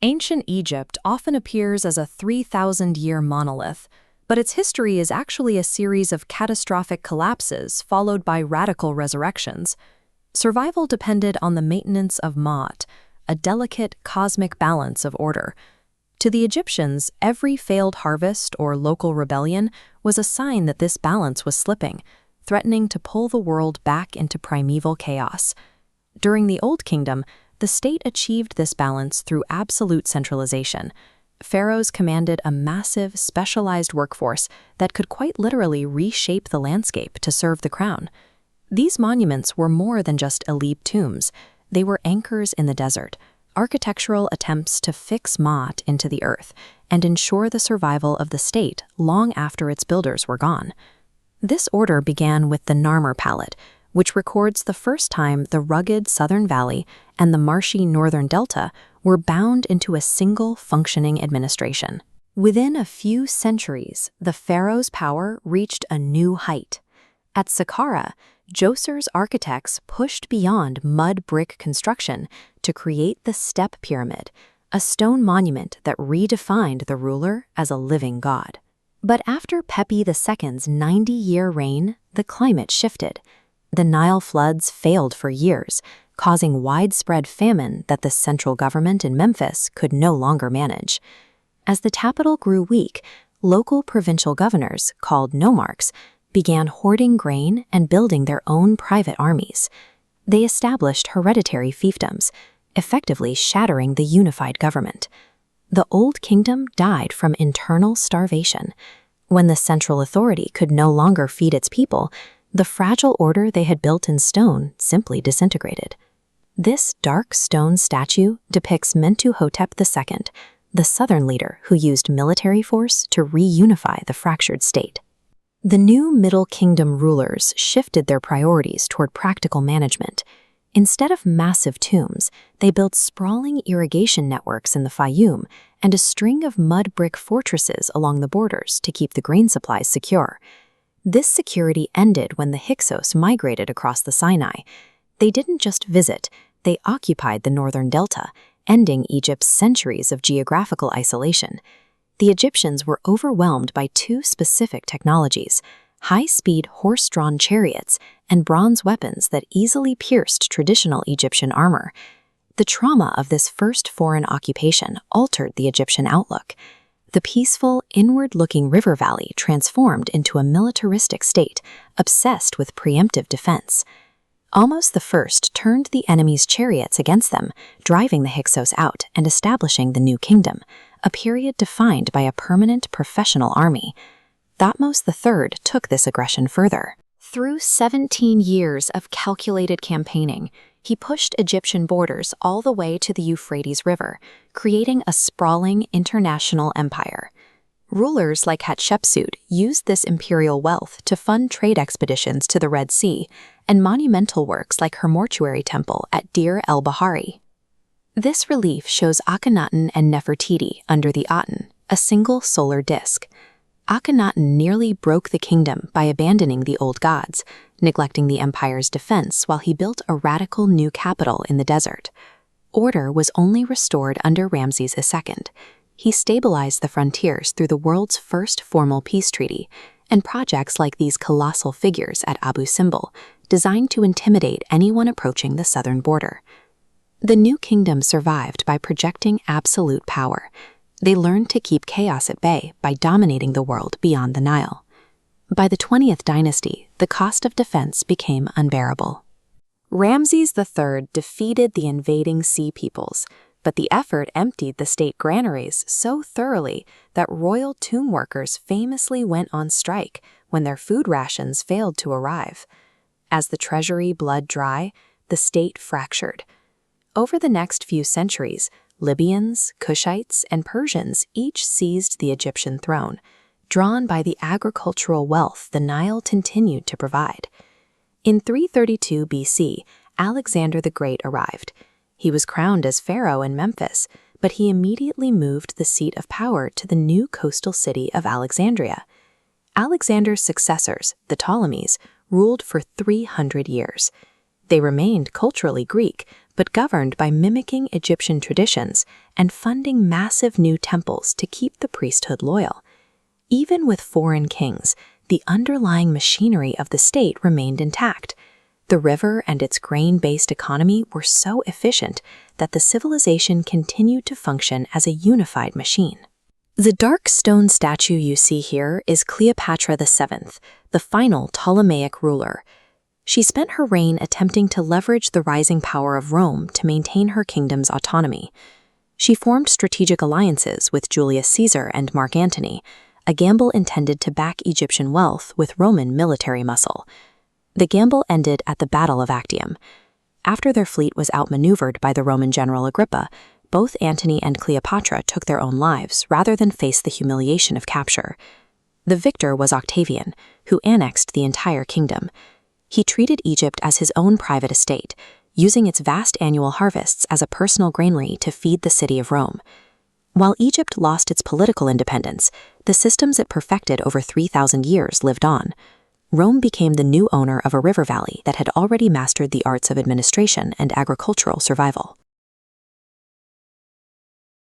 Ancient Egypt often appears as a 3,000-year monolith, but its history is actually a series of catastrophic collapses followed by radical resurrections. Survival depended on the maintenance of Ma'at, a delicate cosmic balance of order. To the Egyptians, every failed harvest or local rebellion was a sign that this balance was slipping, threatening to pull the world back into primeval chaos. During the Old Kingdom, the state achieved this balance through absolute centralization. Pharaohs commanded a massive, specialized workforce that could quite literally reshape the landscape to serve the crown. These monuments were more than just Elib tombs. They were anchors in the desert, architectural attempts to fix Ma'at into the earth and ensure the survival of the state long after its builders were gone. This order began with the Narmer palette, which records the first time the rugged southern valley and the marshy northern delta were bound into a single functioning administration. Within a few centuries, the pharaoh's power reached a new height. At Saqqara, Djoser's architects pushed beyond mud brick construction to create the step pyramid, a stone monument that redefined the ruler as a living god. But after Pepi II's 90-year reign, the climate shifted. The Nile floods failed for years, causing widespread famine that the central government in Memphis could no longer manage. As the capital grew weak, local provincial governors, called nomarchs, began hoarding grain and building their own private armies. They established hereditary fiefdoms, effectively shattering the unified government. The Old Kingdom died from internal starvation. When the central authority could no longer feed its people, the fragile order they had built in stone simply disintegrated. This dark stone statue depicts Mentuhotep II, the southern leader who used military force to reunify the fractured state. The new Middle Kingdom rulers shifted their priorities toward practical management. Instead of massive tombs, they built sprawling irrigation networks in the Fayum and a string of mud brick fortresses along the borders to keep the grain supplies secure. This security ended when the Hyksos migrated across the Sinai. They didn't just visit, they occupied the northern delta, ending Egypt's centuries of geographical isolation. The Egyptians were overwhelmed by two specific technologies: high-speed horse-drawn chariots and bronze weapons that easily pierced traditional Egyptian armor. The trauma of this first foreign occupation altered the Egyptian outlook. The peaceful, inward-looking river valley transformed into a militaristic state, obsessed with preemptive defense. Ahmose I turned the enemy's chariots against them, driving the Hyksos out and establishing the New Kingdom, a period defined by a permanent professional army. Thutmose III took this aggression further. Through 17 years of calculated campaigning, he pushed Egyptian borders all the way to the Euphrates River, creating a sprawling international empire. Rulers like Hatshepsut used this imperial wealth to fund trade expeditions to the Red Sea and monumental works like her mortuary temple at Deir el-Bahari. This relief shows Akhenaten and Nefertiti under the Aten, a single solar disk. Akhenaten nearly broke the kingdom by abandoning the old gods, neglecting the empire's defense while he built a radical new capital in the desert. Order was only restored under Ramses II. He stabilized the frontiers through the world's first formal peace treaty, and projects like these colossal figures at Abu Simbel, designed to intimidate anyone approaching the southern border. The New Kingdom survived by projecting absolute power. They learned to keep chaos at bay by dominating the world beyond the Nile. By the 20th dynasty, the cost of defense became unbearable. Ramses III defeated the invading sea peoples, but the effort emptied the state granaries so thoroughly that royal tomb workers famously went on strike when their food rations failed to arrive. As the treasury bled dry, the state fractured. Over the next few centuries, Libyans, Cushites, and Persians each seized the Egyptian throne, drawn by the agricultural wealth the Nile continued to provide. In 332 BC, Alexander the Great arrived. He was crowned as pharaoh in Memphis, but he immediately moved the seat of power to the new coastal city of Alexandria. Alexander's successors, the Ptolemies, ruled for 300 years. They remained culturally Greek, but governed by mimicking Egyptian traditions and funding massive new temples to keep the priesthood loyal. Even with foreign kings, the underlying machinery of the state remained intact. The river and its grain-based economy were so efficient that the civilization continued to function as a unified machine. The dark stone statue you see here is Cleopatra VII, the final Ptolemaic ruler. She spent her reign attempting to leverage the rising power of Rome to maintain her kingdom's autonomy. She formed strategic alliances with Julius Caesar and Mark Antony, a gamble intended to back Egyptian wealth with Roman military muscle. The gamble ended at the Battle of Actium. After their fleet was outmaneuvered by the Roman general Agrippa, both Antony and Cleopatra took their own lives rather than face the humiliation of capture. The victor was Octavian, who annexed the entire kingdom. He treated Egypt as his own private estate, using its vast annual harvests as a personal granary to feed the city of Rome. While Egypt lost its political independence, the systems it perfected over 3,000 years lived on. Rome became the new owner of a river valley that had already mastered the arts of administration and agricultural survival.